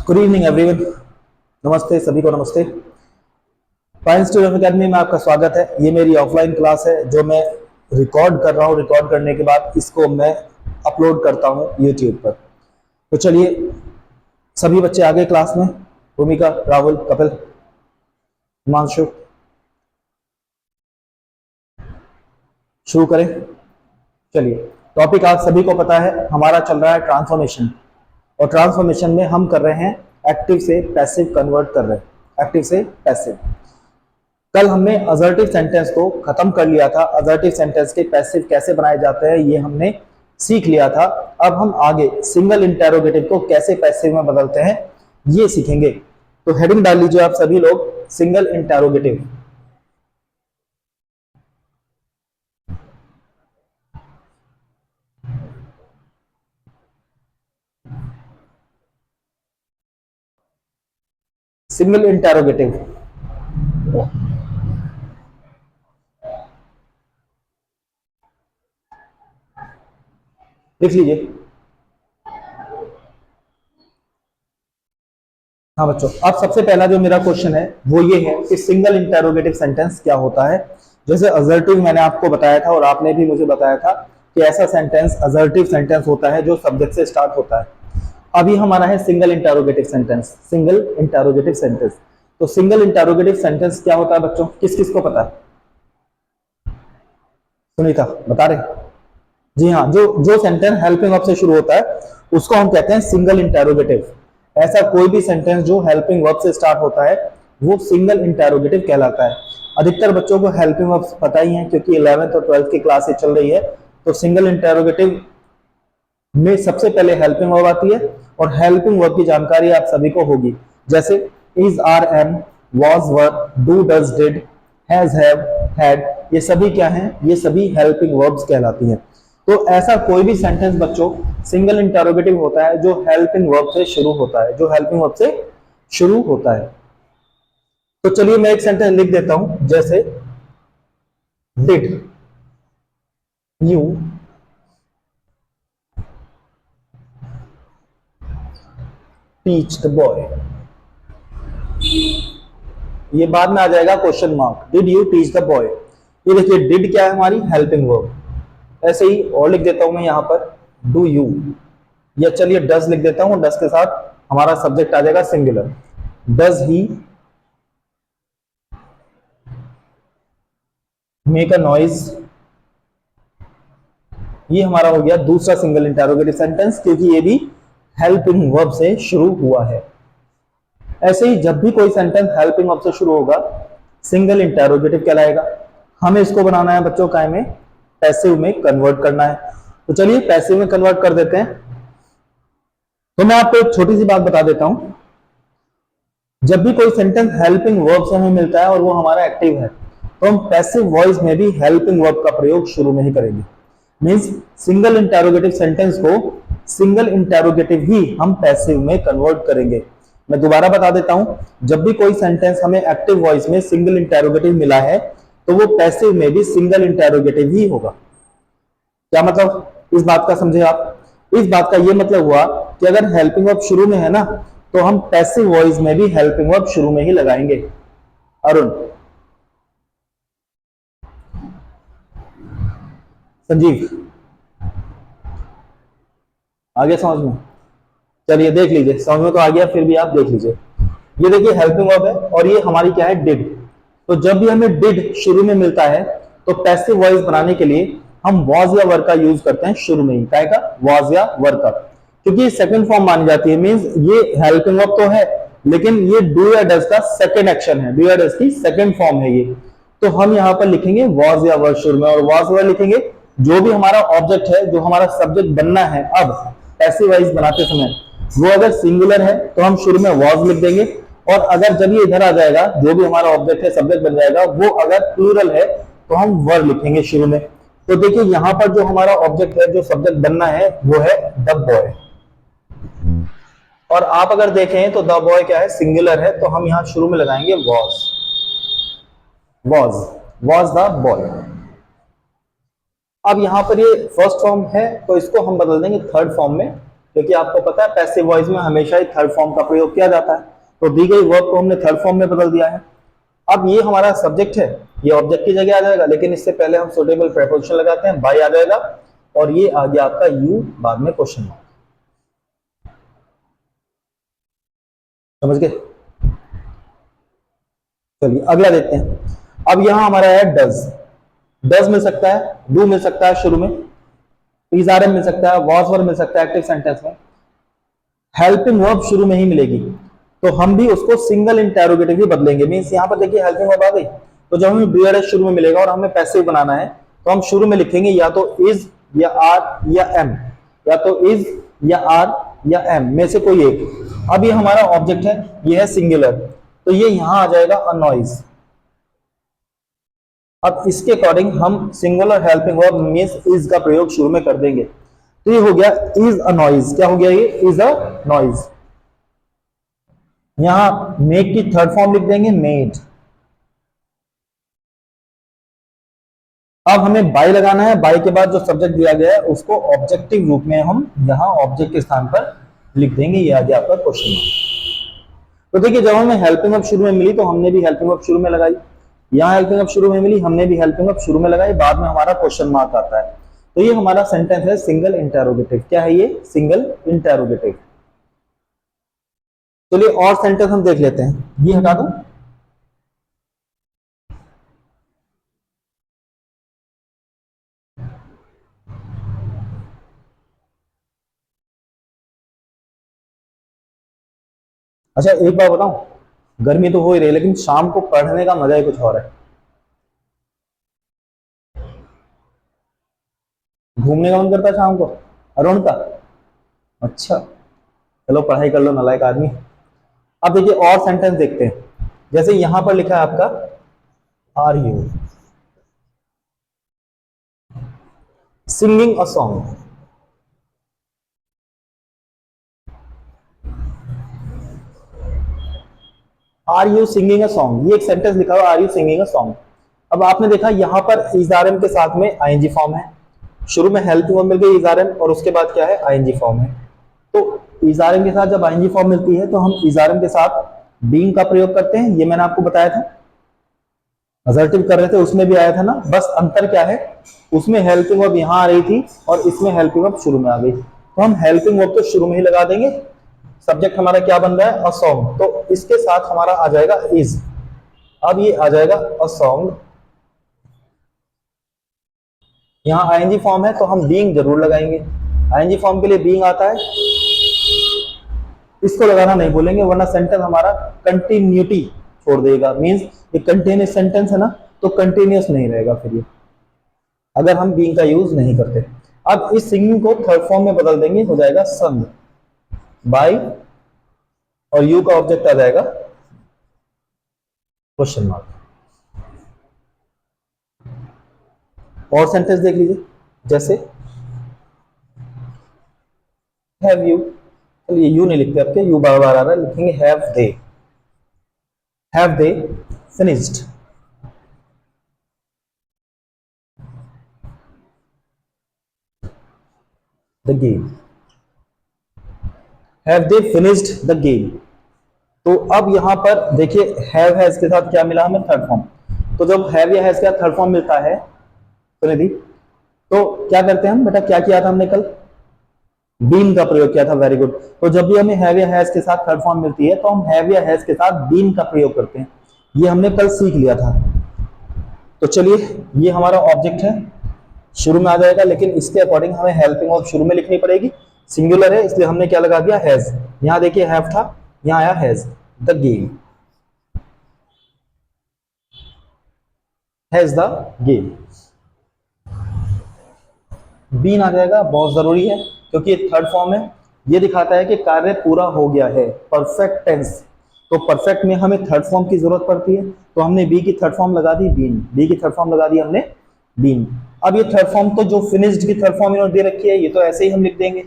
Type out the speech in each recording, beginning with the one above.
Good evening everyone. नमस्ते सभी को, नमस्ते। फाइन स्टूडेंट अकेडमी में आपका स्वागत है। ये मेरी ऑफलाइन क्लास है जो मैं रिकॉर्ड कर रहा हूँ। रिकॉर्ड करने के बाद इसको मैं अपलोड करता हूँ यूट्यूब पर। तो चलिए, सभी बच्चे आगे क्लास में। भूमिका, राहुल, कपिल, हिमांशु, शुरू करें। चलिए, टॉपिक आप सभी को पता है, हमारा चल रहा है ट्रांसफॉर्मेशन। और ट्रांसफॉर्मेशन में हम कर रहे हैं एक्टिव से पैसिव कन्वर्ट कर रहे हैं, एक्टिव से पैसिव। कल हमने असर्टिव सेंटेंस को खत्म कर लिया था। असर्टिव सेंटेंस के पैसिव कैसे बनाए जाते हैं ये हमने सीख लिया था। अब हम आगे सिंगल इंटेरोगेटिव को कैसे पैसिव में बदलते हैं ये सीखेंगे। तो हेडिंग डाल लीजिए आप सभी लोग, सिंगल इंटेरोगेटिव। सिंगल इंटेरोगेटिव लिख लीजिए। हाँ बच्चों, अब सबसे पहला जो मेरा क्वेश्चन है वो ये है कि सिंगल इंटेरोगेटिव सेंटेंस क्या होता है। जैसे असर्टिव मैंने आपको बताया था और आपने भी मुझे बताया था कि ऐसा सेंटेंस असर्टिव सेंटेंस होता है जो सब्जेक्ट से स्टार्ट होता है। अभी हमारा है single interrogative sentence. Single interrogative sentence, तो सिंगल इंटेरोगेटिव सेंटेंस क्या होता है बच्चों, किस किस को पता है? सुनीता बता रहे? जी हाँ, जो जो सेंटेंस हेल्पिंग वर्ब से शुरू होता है उसको हम कहते हैं सिंगल इंटेरोगेटिव। ऐसा कोई भी सेंटेंस जो हेल्पिंग वर्ब से स्टार्ट होता है वो सिंगल इंटेरोगेटिव कहलाता है। अधिकतर बच्चों को हेल्पिंग वर्ब पता ही है क्योंकि 11th और 12th की क्लास चल रही है। तो सिंगल इंटेरोगेटिव में सबसे पहले हेल्पिंग वर्ब आती है और हेल्पिंग वर्ब की जानकारी आप सभी को होगी। जैसे is, are, am, was, were, do, does, did, has, have, had, ये सभी क्या हैं? ये सभी हेल्पिंग वर्ब्स कहलाती हैं। तो ऐसा कोई भी सेंटेंस बच्चों सिंगल इंटेरोगेटिव होता है जो हेल्पिंग वर्ब से शुरू होता है, जो हेल्पिंग वर्ब से शुरू होता है। तो चलिए मैं एक सेंटेंस लिख देता हूं, जैसे did you teach the boy. ये बाद में आ जाएगा question mark. Did you teach the boy. ये देखिए, डिड क्या है? हमारी हेल्पिंग वर्ब। ऐसे ही और लिख देता हूं मैं यहां पर डू यू, या चलिए डज लिख देता हूं। डज के साथ हमारा सब्जेक्ट आ जाएगा singular. Does he make a noise. ये हमारा हो गया दूसरा सिंगल इंटेरोगेटिव सेंटेंस, क्योंकि ये भी हेल्पिंग वर्ब से शुरू हुआ है। ऐसे ही जब भी कोई सेंटेंस हेल्पिंग वर्ब से शुरू होगा सिंगल इंटेरोगेटिव कहलाएगा। हमें इसको बनाना है बच्चों काय में, पैसिव में कन्वर्ट करना है। तो चलिए पैसिव में कन्वर्ट कर देते हैं। तो मैं आपको एक छोटी सी बात बता देता हूं। जब भी कोई सेंटेंस हेल्पिंग वर्ब से हमें मिलता है और वो हमारा एक्टिव है तो हम पैसिव वॉइस में भी हेल्पिंग वर्ब का प्रयोग शुरू में ही करेंगे। मींस सिंगल इंटेरोगेटिव सेंटेंस को सिंगल इंटेरोगेटिव ही हम पैसिव में कन्वर्ट करेंगे। मैं दोबारा बता देता हूं, जब भी कोई सेंटेंस हमें एक्टिव वॉइस में सिंगल इंटेरोगेटिव मिला है तो वो पैसिव में भी सिंगल इंटेरोगेटिव ही होगा। क्या मतलब इस बात का समझे आप? इस बात का ये मतलब हुआ कि अगर हेल्पिंग वर्ब शुरू में है ना तो हम पैसिव वॉइस में भी हेल्पिंग वर्ब शुरू में ही लगाएंगे। अरुण, संजीव, आगे समझ में? चलिए देख लीजिए, समझ में तो आ गया, फिर भी आप देख लीजिए। ये देखिए हेल्पिंग वर्ब है और ये हमारी क्या है? डिड। तो जब भी हमें डिड शुरू में मिलता है तो पैसिव वॉइस बनाने के लिए हम वॉज या वर का यूज करते हैं शुरू में ही। क्या का? वॉज या वर का, क्योंकि ये सेकंड फॉर्म मानी जाती है। मींस ये हेल्पिंग वर्ब तो है लेकिन ये डू या डज का सेकंड एक्शन है, डू या डज की सेकंड फॉर्म है ये। तो हम यहां पर लिखेंगे वॉज या वर शुरू में, और वॉज वर लिखेंगे जो भी हमारा ऑब्जेक्ट है, जो हमारा सब्जेक्ट बनना है अब पैसिव वॉइस बनाते समय, वो अगर सिंगुलर है तो हम शुरू में वॉज लिख देंगे। और अगर जब ये इधर आ जाएगा, जो भी हमारा ऑब्जेक्ट है सब्जेक्ट बन जाएगा, वो अगर प्लूरल है तो हम वर लिखेंगे शुरू में। तो देखिए यहां पर जो हमारा ऑब्जेक्ट है, जो सब्जेक्ट बनना है, वो है द बॉय। और आप अगर देखें तो द बॉय क्या है? सिंगुलर है, तो हम यहां शुरू में लगाएंगे was. Was, was the boy. अब यहां पर ये फर्स्ट फॉर्म है तो इसको हम बदल देंगे थर्ड फॉर्म में, क्योंकि आपको पता है पैसिव वॉइस में हमेशा ही थर्ड फॉर्म का प्रयोग किया जाता है। तो दी गई वर्ब को हमने थर्ड फॉर्म में बदल दिया है। अब ये हमारा सब्जेक्ट है, ये ऑब्जेक्ट की जगह आ जाएगा, लेकिन इससे पहले हम सुटेबल प्रेपोजिशन लगाते हैं, बाय आ जाएगा, और ये आ गया आपका यू, बाद में क्वेश्चन मार्क। समझ गए? चलिए अगला देखते हैं। अब यहां हमारा है डज। डज मिल सकता है, डू मिल सकता है शुरू में, इजआरएम मिल सकता है, वॉज वर मिल सकता है एक्टिव सेंटेंस में, हेल्पिंग वर्ब शुरू में ही मिलेगी। तो हम भी उसको सिंगल इंटेरोगेटिव ही बदलेंगे। मींस यहां पर देखिए हेल्पिंग वर्ब आ गई, तो जब हमें डू शुरू में मिलेगा और हमें पैसिव बनाना है, तो हम शुरू में लिखेंगे या तो इज या आर या एम, या तो इज या आर या एम में से कोई एक। अब ये हमारा ऑब्जेक्ट है, ये है सिंगुलर, तो ये यहां आ जाएगा अ नॉइज। अब इसके अकॉर्डिंग हम singular helping verb means is का प्रयोग शुरू में कर देंगे। तो ये हो गया इज अ नॉइज। क्या हो गया? ये इज अ नॉइज। यहां मेक की थर्ड फॉर्म लिख देंगे, मेड। अब हमें बाय लगाना है, बाय के बाद जो सब्जेक्ट दिया गया है उसको ऑब्जेक्टिव रूप में हम यहां ऑब्जेक्ट के स्थान पर लिख देंगे। ये आ गया आपका क्वेश्चन मार्क। तो देखिए जब हमें हेल्पिंग वर्ब शुरू में मिली तो हमने भी हेल्पिंग वर्ब शुरू में लगाई, यहां हेल्पिंग वर्ब शुरू में मिली, हमने भी हेल्पिंग वर्ब शुरू में लगाई, बाद में हमारा क्वेश्चन मार्क आता है। तो ये हमारा सेंटेंस है सिंगल इंटेरोगेटिव। क्या है ये? Single interrogative. चलिए और सेंटेंस हम देख लेते हैं। ये हटा दो। अच्छा एक बात बताऊं, गर्मी तो हो ही रही है, लेकिन शाम को पढ़ने का मजा ही कुछ और है। घूमने का मन करता है शाम को, अरुण का। अच्छा चलो पढ़ाई कर लो नालायक आदमी। अब देखिए और सेंटेंस देखते हैं। जैसे यहां पर लिखा है आपका are you singing a song. Are you singing a song, ये एक सेंटेंस लिखा हुआ are you singing a song. अब आपने देखा यहां पर इजआरएम के साथ में आईएनजी फॉर्म है, शुरू में हेल्प वर्ब मिल गई इजआरएम, और उसके बाद क्या है? आईएनजी फॉर्म है। तो इजआरएम के साथ जब आईएनजी फॉर्म मिलती है तो हम इजआरएम के साथ बीइंग का प्रयोग करते हैं, ये मैंने आपको बताया था। असर्टिव कर रहे थे उसमें भी आया था ना, बस अंतर क्या है, उसमें हेल्पिंग वर्ब यहां आ रही थी और इसमें हेल्पिंग वर्ब शुरू में आ गई। तो हम हेल्पिंग वर्ब तो शुरू में ही लगा देंगे। सब्जेक्ट हमारा क्या बन रहा है? अ सॉन्ग, तो इसके साथ हमारा आ जाएगा इज। अब ये आ जाएगा अ सॉन्ग। यहाँ आईएनजी फॉर्म है तो हम बीइंग जरूर लगाएंगे। आईएनजी फॉर्म के लिए बीइंग आता है, इसको लगाना नहीं बोलेंगे वरना सेंटेंस हमारा कंटिन्यूटी छोड़ देगा। मींस ये कंटिन्यूस सेंटेंस है ना, तो कंटिन्यूस नहीं रहेगा फिर ये, अगर हम बीइंग का यूज नहीं करते। अब इस सिंगिंग को थर्ड फॉर्म में बदल देंगे, हो जाएगा संग बाय, और यू का ऑब्जेक्ट आ जाएगा क्वेश्चन मार्क। और सेंटेंस देख लीजिए, जैसे हैव यू, चलिए यू नहीं लिखते, आपके यू बार बार आ रहा है, लिखेंगे have they. Have they finished the game. Have they finished the game. तो अब यहां पर देखिए हैव हैज के साथ क्या मिला हमें? Third form. तो जब हैव या हैज का थर्ड फॉर्म मिलता है सुनिधि, तो क्या करते हैं हम बेटा? क्या किया था हमने कल? बीन का प्रयोग किया था। Very good. तो जब भी हमें हैव या हैज के साथ थर्ड फॉर्म मिलती है तो हम हैव या हैज के साथ बीन का प्रयोग करते हैं। ये हमने कल सीख लिया था। तो चलिए ये हमारा ऑब्जेक्ट है, शुरू में आ जाएगा, लेकिन इसके अकॉर्डिंग हमें हेल्पिंग वर्ब शुरू में लिखनी पड़ेगी। सिंगुलर है इसलिए हमने क्या लगा दिया? हैज। यहां देखिए हैव था, यहां आया has. The game, has the game. Been आ जाएगा, बहुत जरूरी है क्योंकि ये थर्ड फॉर्म है। ये दिखाता है कि कार्य पूरा हो गया है, परफेक्ट टेंस। तो परफेक्ट में हमें थर्ड फॉर्म की जरूरत पड़ती है, तो हमने बी की थर्ड फॉर्म लगा दी बीन, बी की थर्ड फॉर्म लगा दी हमने बीन। अब ये थर्ड फॉर्म तो जो फिनिश्ड की थर्ड फॉर्म इन्होंने दे रखी है, ये तो ऐसे ही हम लिख देंगे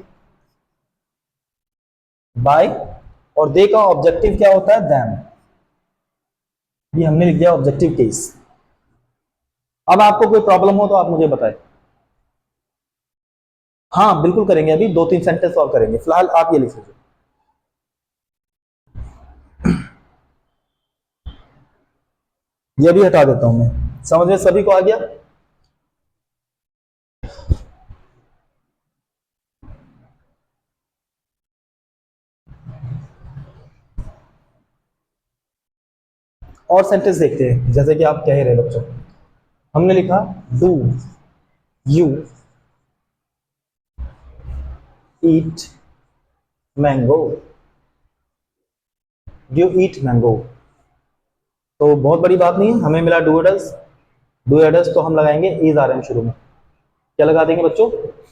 बाय, और दे का ऑब्जेक्टिव क्या होता है? दैम। ये हमने लिख दिया ऑब्जेक्टिव केस। अब आपको कोई प्रॉब्लम हो तो आप मुझे बताएं। हाँ बिल्कुल करेंगे, अभी 2-3 सेंटेंस और करेंगे, फिलहाल आप ये लिख लीजिए। ये भी हटा देता हूं मैं। समझ में सभी को आ गया? और सेंटेंस देखते हैं, जैसे कि आप कह ही रहे बच्चों। हमने लिखा do you eat mango, do eat mango. तो बहुत बड़ी बात नहीं है, हमें मिला डू एडल्स। डू एडल्स तो हम लगाएंगे इज आर एम शुरू में। क्या लगा देंगे बच्चों?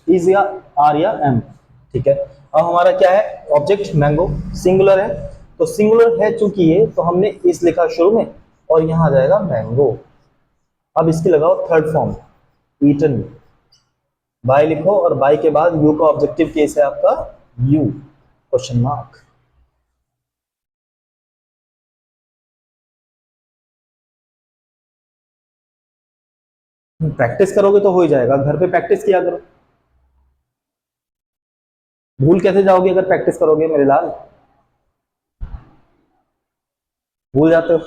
इज या आर या एम। ठीक है। अब हमारा क्या है? ऑब्जेक्ट मैंगो सिंगुलर है, तो सिंगुलर है चूंकि ये, तो हमने इस लिखा शुरू में और यहां आ जाएगा मैंगो। अब इसकी लगाओ थर्ड फॉर्म, ईटन। बाय लिखो और बाय के बाद यू का ऑब्जेक्टिव केस है आपका यू, क्वेश्चन मार्क। प्रैक्टिस करोगे तो हो ही जाएगा, घर पे प्रैक्टिस किया करो। भूल कैसे जाओगे अगर प्रैक्टिस करोगे मेरे लाल? भूल जाते हो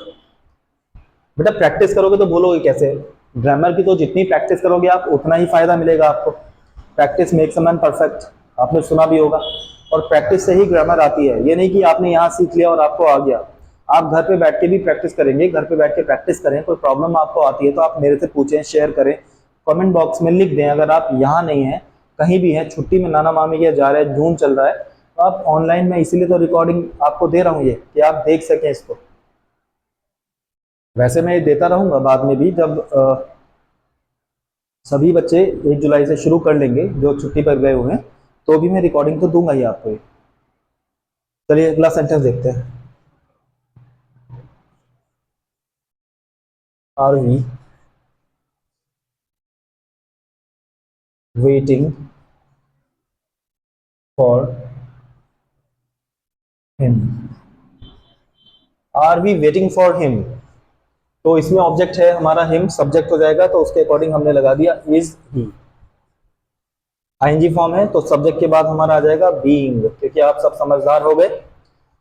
बेटा, प्रैक्टिस करोगे तो बोलोगे कैसे? ग्रामर की तो जितनी प्रैक्टिस करोगे आप उतना ही फायदा मिलेगा आपको। Practice makes a man perfect, आपने सुना भी होगा। और प्रैक्टिस से ही ग्रामर आती है, ये नहीं कि आपने यहाँ सीख लिया और आपको आ गया। आप घर पे बैठ के भी प्रैक्टिस करेंगे, घर पे बैठ के प्रैक्टिस करें। कोई प्रॉब्लम आपको आती है तो आप मेरे से पूछें, शेयर करें, कमेंट बॉक्स में लिख दें। अगर आप यहाँ नहीं हैं, कहीं भी हैं, छुट्टी में नाना मामी के जा रहे हैं, जून चल रहा है, तो आप ऑनलाइन में, इसीलिए तो रिकॉर्डिंग आपको दे रहा हूँ ये, कि आप देख सकें इसको। वैसे मैं ये देता रहूंगा बाद में भी, जब सभी बच्चे 1 जुलाई से शुरू कर लेंगे जो छुट्टी पर गए हुए हैं, तो भी मैं रिकॉर्डिंग तो दूंगा ही आपको। चलिए अगला सेंटेंस देखते हैं। Are we waiting for him? Are we waiting for him, तो इसमें ऑब्जेक्ट है हमारा हिम, सब्जेक्ट हो जाएगा, तो उसके अकॉर्डिंग हमने लगा दिया इज ही। आईएनजी फॉर्म है तो सब्जेक्ट के बाद हमारा आ जाएगा बीइंग, क्योंकि आप सब समझदार हो गए,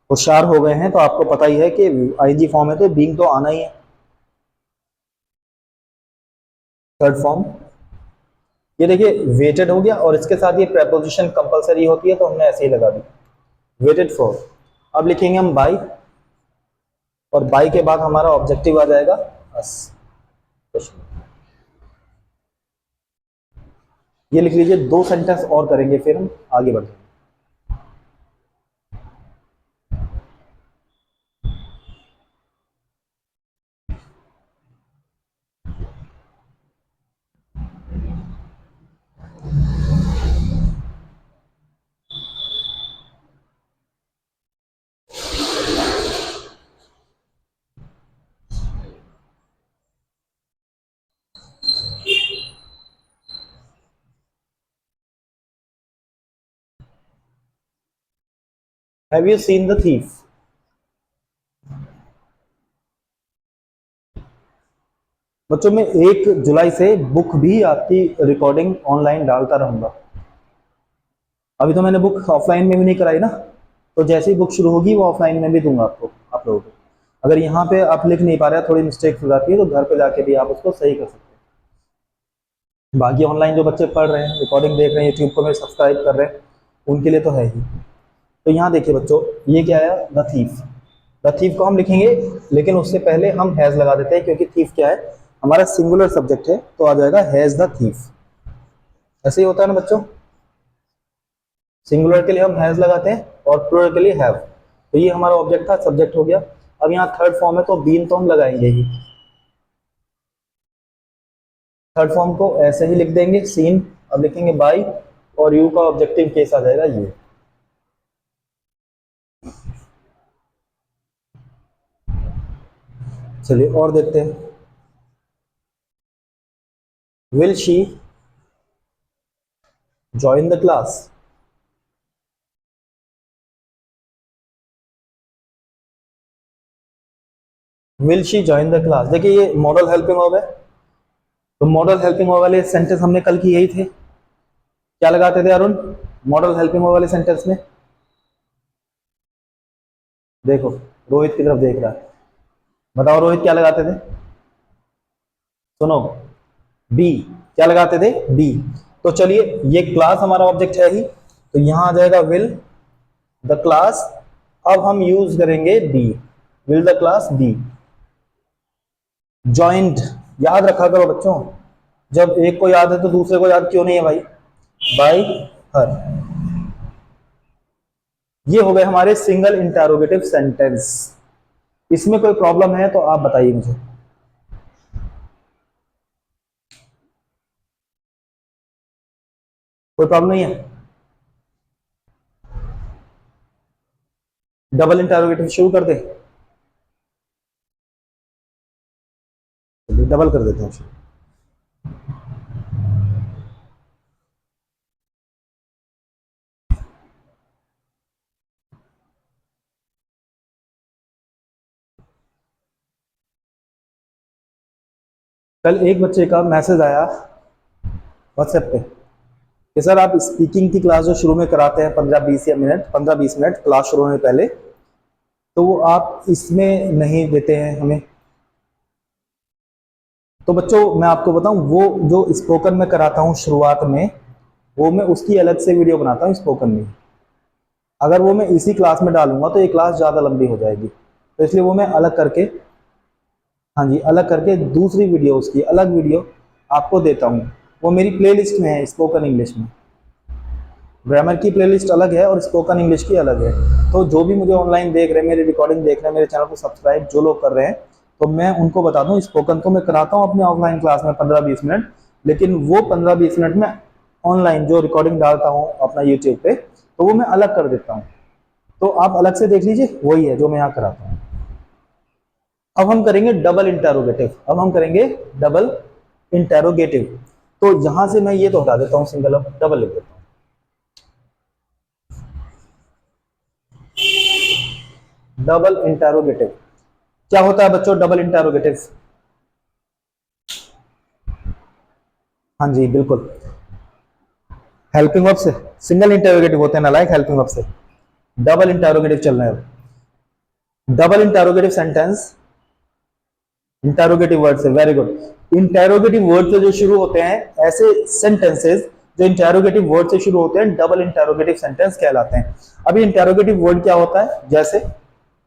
होशियार हो गए हैं, तो आपको पता ही है कि आईएनजी फॉर्म है तो बीइंग तो आना ही है। थर्ड फॉर्म, ये देखिए वेटेड हो गया और इसके साथ ये प्रेपोजिशन कंपलसरी होती है तो हमने ऐसे ही लगा दी, वेटेड फॉर। अब लिखेंगे हम बाई, और बाई के बाद हमारा ऑब्जेक्टिव आ जाएगा अस। ये लिख लीजिए, 2 सेंटेंस और करेंगे फिर हम आगे बढ़ेंगे। Have you seen the thief? बच्चों मैं 1 जुलाई से बुक भी आपकी रिकॉर्डिंग ऑनलाइन डालता रहूंगा। अभी तो मैंने बुक ऑफलाइन में भी नहीं कराई ना, तो जैसे ही बुक शुरू होगी वो ऑफलाइन में भी दूंगा आपको, आप लोगों को। अगर यहाँ पे आप लिख नहीं पा रहे, थोड़ी मिस्टेक हो जाती है, तो घर पे जाके भी आप उसको सही कर सकते हैं। बाकी ऑनलाइन जो बच्चे पढ़ रहे हैं, रिकॉर्डिंग देख रहे हैं, यूट्यूब को में सब्सक्राइब कर रहे हैं, उनके लिए तो है ही। तो यहाँ देखिए बच्चों, ये क्या है? The thief. द थीफ को हम लिखेंगे, लेकिन उससे पहले हम हैज लगा देते हैं, क्योंकि थीफ क्या है? हमारा सिंगुलर सब्जेक्ट है, तो आ जाएगा हैज द थीफ। ऐसे ही होता है ना बच्चों, सिंगुलर के लिए हम हैज लगाते हैं और प्लूरल के लिए हैव। तो ये हमारा ऑब्जेक्ट था, सब्जेक्ट हो गया। अब यहाँ थर्ड फॉर्म है तो बीन तो हम लगाएंगे ही। थर्ड फॉर्म को ऐसे ही लिख देंगे, सीन। अब लिखेंगे बाई, और यू का ऑब्जेक्टिव केस आ जाएगा ये। चलिए और देखते हैं। Will she join the class? Will she join the class, देखिए ये मॉडल हेल्पिंग वर्ब है, तो मॉडल हेल्पिंग वर्ब वाले सेंटेंस हमने कल की यही थे। क्या लगाते थे अरुण मॉडल हेल्पिंग वर्ब वाले सेंटेंस में? देखो रोहित की तरफ देख रहा है, बताओ रोहित क्या लगाते थे? सुनो, बी। क्या लगाते थे? बी। तो चलिए ये क्लास हमारा ऑब्जेक्ट है ही, तो यहां आ जाएगा विल द क्लास। अब हम यूज करेंगे be, will the class be. Joint याद रखा करो बच्चों, जब एक को याद है तो दूसरे को याद क्यों नहीं है भाई? बाय हर। ये हो गए हमारे सिंगल इंटरोगेटिव सेंटेंस। इसमें कोई प्रॉब्लम है तो आप बताइए मुझे। कोई प्रॉब्लम नहीं है? डबल इंटरोगेटिव शुरू कर दे, डबल कर देते हैं शुरू। कल एक बच्चे का मैसेज आया व्हाट्सएप पे कि सर आप स्पीकिंग की क्लास जो शुरू में कराते हैं 15-20 मिनट क्लास शुरू होने पहले, तो वो आप इसमें नहीं देते हैं हमें। तो बच्चों मैं आपको बताऊं, वो जो स्पोकन में कराता हूं शुरुआत में, वो मैं उसकी अलग से वीडियो बनाता हूं स्पोकन में। अगर वो मैं इसी क्लास में डालूंगा तो ये क्लास ज़्यादा लंबी हो जाएगी, तो इसलिए वो मैं अलग करके, हाँ जी अलग करके दूसरी वीडियो, उसकी अलग वीडियो आपको देता हूँ। वो मेरी प्लेलिस्ट में है स्पोकन इंग्लिश में। ग्रामर की प्लेलिस्ट अलग है और स्पोकन इंग्लिश की अलग है। तो जो भी मुझे ऑनलाइन देख रहे हैं, मेरी रिकॉर्डिंग देख रहे हैं, मेरे चैनल को सब्सक्राइब जो लोग कर रहे हैं, तो मैं उनको बता दूं स्पोकन तो मैं कराता हूं अपने ऑफलाइन क्लास में 15-20 मिनट, लेकिन वो 15-20 मिनट में ऑनलाइन जो रिकॉर्डिंग डालता हूं अपना यूट्यूब पे, तो वो मैं अलग कर देता हूँ। तो आप अलग से देख लीजिए, वही है जो मैं यहाँ कराता हूँ। अब हम करेंगे डबल इंटरोगेटिव। अब हम करेंगे डबल इंटरोगेटिव। तो यहां से मैं ये तो हटा देता हूँ सिंगल, अब डबल लिख देता हूँ। डबल इंटरोगेटिव क्या होता है बच्चों? डबल इंटरोगेटिव, हाँ जी बिल्कुल, हेल्पिंग वर्ब से सिंगल इंटरोगेटिव होते हैं ना, लाइक हेल्पिंग वर्ब से डबल इंटरोगेटिव चल रहे हैं। Double interrogative sentence interrogative word से, वेरी गुड। इंटरोगेटिव वर्ड से जो शुरू होते हैं ऐसे सेंटेंसेस जो इंटरोगेटिव वर्ड से शुरू होते हैं डबल इंटरोगेटिव सेंटेंस कहलाते हैं। अभी इंटरोगेटिव वर्ड क्या होता है? जैसे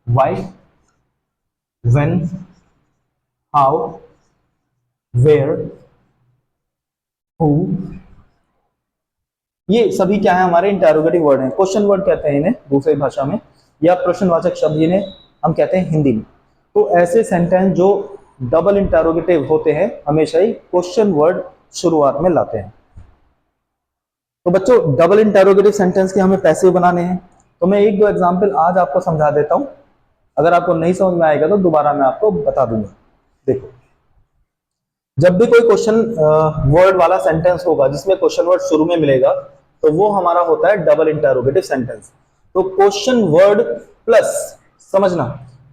why, when, how, where, who, ये सभी क्या है? हमारे इंटरोगेटिव वर्ड हैं। क्वेश्चन वर्ड कहते हैं इन्हें दूसरी भाषा में, या प्रश्नवाचक शब्द इन्हें हम कहते हैं हिंदी में। तो ऐसे सेंटेंस जो डबल इंटरोगेटिव होते हैं हमेशा ही क्वेश्चन वर्ड शुरुआत में लाते हैं। तो बच्चों डबल इंटरोगेटिव सेंटेंस के हमें पैसिव बनाने हैं, तो मैं एक दो एग्जांपल आज आपको समझा देता हूं। अगर आपको नहीं समझ में आएगा तो दोबारा मैं आपको बता दूंगा। देखो, जब भी कोई क्वेश्चन वर्ड वाला सेंटेंस होगा जिसमें क्वेश्चन वर्ड शुरू में मिलेगा, तो वो हमारा होता है डबल इंटरोगेटिव सेंटेंस। तो क्वेश्चन वर्ड प्लस, समझना,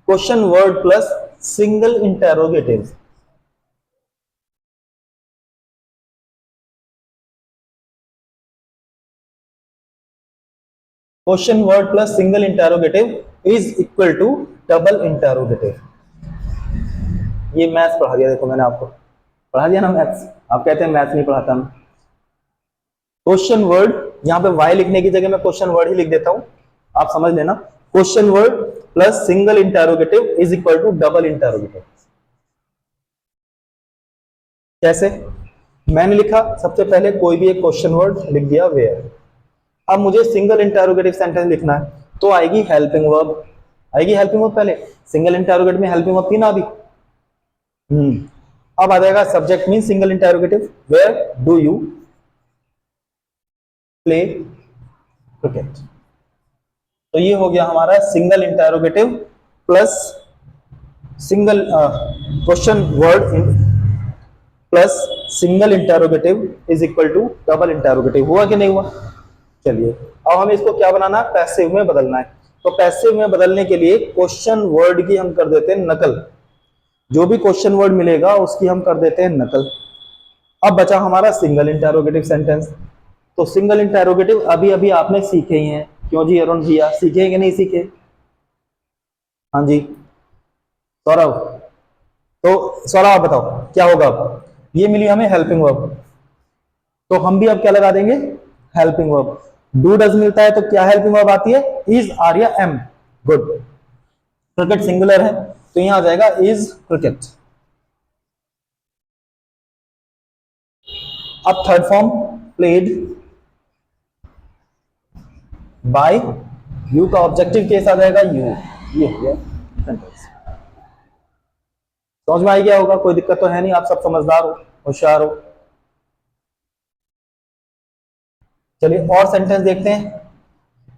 question word plus single interrogative, question word plus single interrogative is equal to double interrogative. ये मैथ्स पढ़ा दिया, देखो मैंने आपको पढ़ा दिया ना मैथ्स। आप कहते हैं मैथ्स नहीं पढ़ाता मैं। क्वेश्चन वर्ड, यहां पे वाई लिखने की जगह मैं क्वेश्चन वर्ड ही लिख देता हूं, आप समझ लेना। Question word plus single interrogative is equal to double interrogative. कैसे? मैंने लिखा सबसे पहले कोई भी एक क्वेश्चन वर्ड लिख दिया वेयर। अब मुझे सिंगल इंटरोगेटिव सेंटेंस लिखना है, तो आएगी हेल्पिंग वर्ब। आएगी हेल्पिंग वर्ब, पहले सिंगल इंटरोगेटिव में हेल्पिंग वर्ब थी ना अभी। अब आ जाएगा subject mean single interrogative, where do you play cricket. तो ये हो गया हमारा single interrogative plus single question word plus single interrogative is equal to double interrogative. हुआ कि नहीं हुआ? चलिए अब हमें इसको क्या बनाना है? पैसिव में बदलना है। तो पैसिव में बदलने के लिए क्वेश्चन वर्ड की हम कर देते हैं नकल। जो भी क्वेश्चन वर्ड मिलेगा उसकी हम कर देते हैं नकल। अब बचा हमारा सिंगल इंटरोगेटिव सेंटेंस। तो सिंगल इंटेरोगेटिव अभी अभी आपने सीखे ही हैं, क्यों जी अरुण भैया, सीखे हैं कि नहीं सीखे? हाँ जी सौरभ, तो सौरभ आप बताओ क्या होगा अब? ये मिली हमें हेल्पिंग वर्ब, तो हम भी अब क्या लगा देंगे? Helping verb. डू डज मिलता है तो क्या हेल्पिंग वर्ब आती है? इज, आर या एम। गुड। क्रिकेट सिंगुलर है तो यहां आ जाएगा इज क्रिकेट। अब third form played by you का ऑब्जेक्टिव केस आ जाएगा यू। ये हो गया सेंटेंस। समझ में आई गया होगा, कोई दिक्कत तो है नहीं, आप सब समझदार हो, होशियार हो। चलिए और सेंटेंस देखते हैं।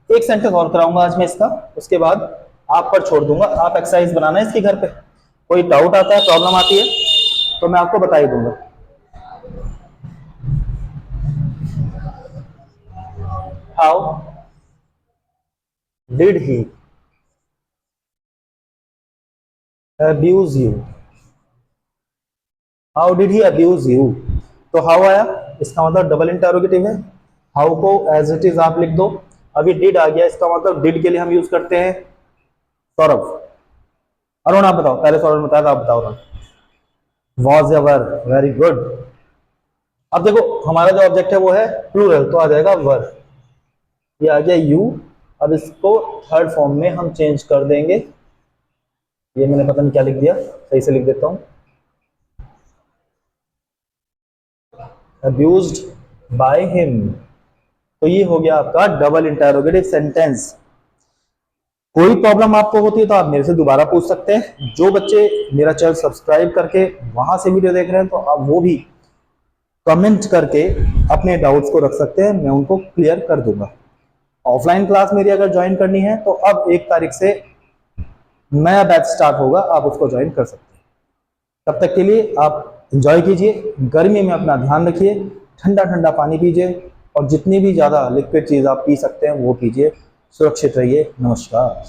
एक सेंटेंस और कराऊंगा आज मैं इसका, उसके बाद आप पर छोड़ दूंगा, आप एक्सरसाइज बनाना है इसकी घर पे। कोई डाउट आता है, प्रॉब्लम आती है तो मैं आपको बता ही दूंगा। How did he abuse you? How did he abuse you? तो हाउ आया, इसका मतलब डबल इंटरोगेटिव है। हाउ को एज इट इज आप लिख दो। अभी डिड आ गया, इसका मतलब डिड के लिए हम यूज करते हैं सौरभ। अरुण आप बताओ, पहले सौरभ बताया था, आप बताओ Arun. Was ever, very good. अब देखो हमारा जो ऑब्जेक्ट है वो है प्लूरल, तो आ जाएगा वर। ये आ गया यू। अब इसको थर्ड फॉर्म में हम चेंज कर देंगे। ये मैंने पता नहीं क्या लिख दिया, सही से लिख देता हूं, अब्यूज्ड बाय हिम। तो ये हो गया आपका डबल इंटरोगेटिव सेंटेंस। कोई प्रॉब्लम आपको होती है तो आप मेरे से दोबारा पूछ सकते हैं। जो बच्चे मेरा चैनल सब्सक्राइब करके वहां से वीडियो देख रहे हैं तो आप वो भी कमेंट करके अपने डाउट्स को रख सकते हैं, मैं उनको क्लियर कर दूंगा। ऑफलाइन क्लास मेरी अगर ज्वाइन करनी है तो अब 1 तारीख से नया बैच स्टार्ट होगा, आप उसको ज्वाइन कर सकते हैं। तब तक के लिए आप एंजॉय कीजिए, गर्मी में अपना ध्यान रखिए, ठंडा ठंडा पानी पीजिए और जितनी भी ज़्यादा लिक्विड चीज़ आप पी सकते हैं वो पीजिए। सुरक्षित रहिए। नमस्कार।